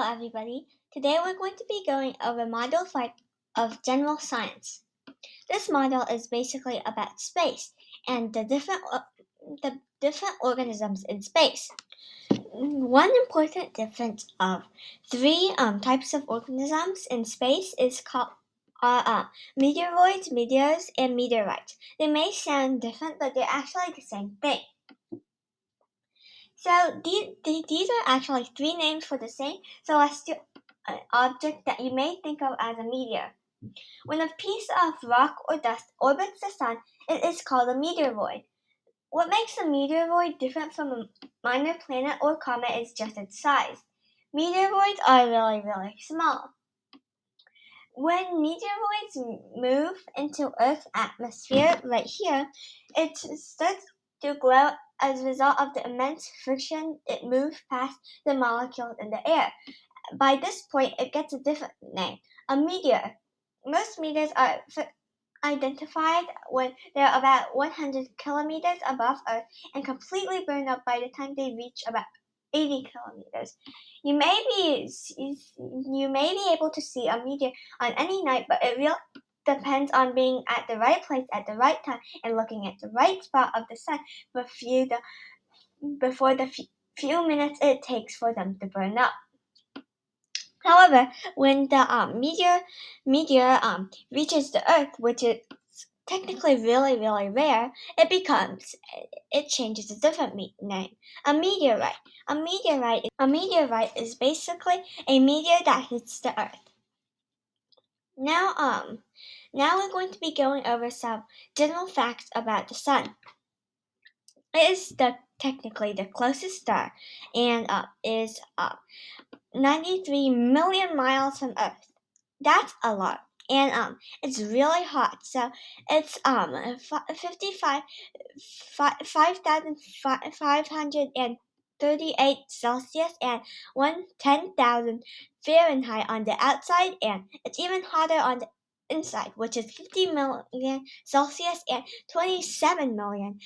everybody. Today we're going to be going over Module 5 of General Science. This module is basically about space and the different organisms in space. One important difference of three types of organisms in space is called meteoroids, meteors, and meteorites. They may sound different, but they're actually the same thing. So these are actually three names for the same celestial object that you may think of as a meteor. When a piece of rock or dust orbits the sun, it is called a meteoroid. What makes a meteoroid different from a minor planet or comet is just its size. Meteoroids are really, really small. When meteoroids move into Earth's atmosphere right here, it starts to glow as a result of the immense friction it moves past the molecules in the air. By this point, it gets a different name, a meteor. Most meteors are identified when they're about 100 kilometers above Earth and completely burn up by the time they reach about 80 kilometers. You may be able to see a meteor on any night, but it really depends on being at the right place at the right time and looking at the right spot of the sun before the few minutes it takes for them to burn up. However, when the meteor reaches the Earth, which is technically really, really rare, it changes a different name. A meteorite. A meteorite is basically a meteor that hits the Earth. Now we're going to be going over some general facts about the sun. It is technically the closest star and is 93 million miles from Earth. That's a lot. And it's really hot. So it's 5,538 Celsius and 10,000 Fahrenheit on the outside, and it's even hotter on the inside, which is 50 million Celsius and 27 million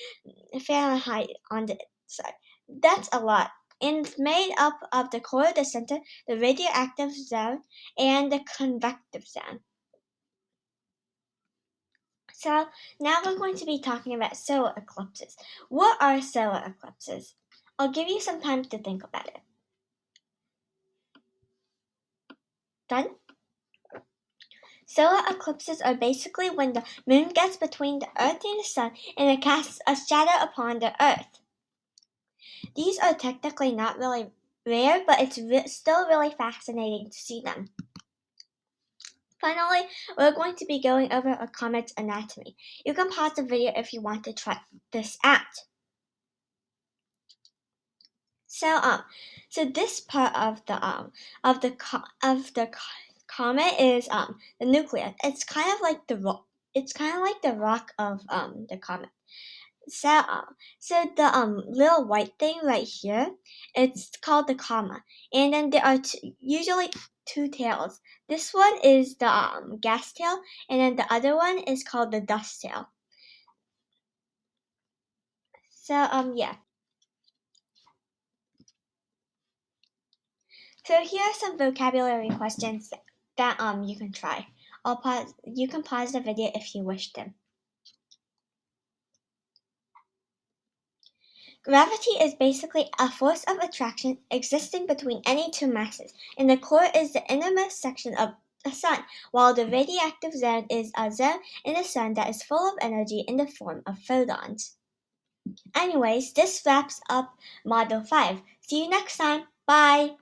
Fahrenheit on the inside. That's a lot. And it's made up of the core, the center, the radioactive zone, and the convective zone. So now we're going to be talking about solar eclipses. What are solar eclipses? I'll give you some time to think about it. Done? Solar eclipses are basically when the moon gets between the Earth and the sun and it casts a shadow upon the Earth. These are technically not really rare, but it's still really fascinating to see them. Finally, we're going to be going over a comet's anatomy. You can pause the video if you want to try this out. So this part of the comet is the nucleus. It's kind of like the rock. It's kind of like the rock of the comet. So the little white thing right here, it's called the comma, and then there are usually two tails. This one is the gas tail, and then the other one is called the dust tail. So yeah. So here are some vocabulary questions that you can try. You can pause the video if you wish to. Gravity is basically a force of attraction existing between any two masses, and the core is the innermost section of the sun, while the radioactive zone is a zone in the sun that is full of energy in the form of photons. Anyways, this wraps up Module 5. See you next time. Bye!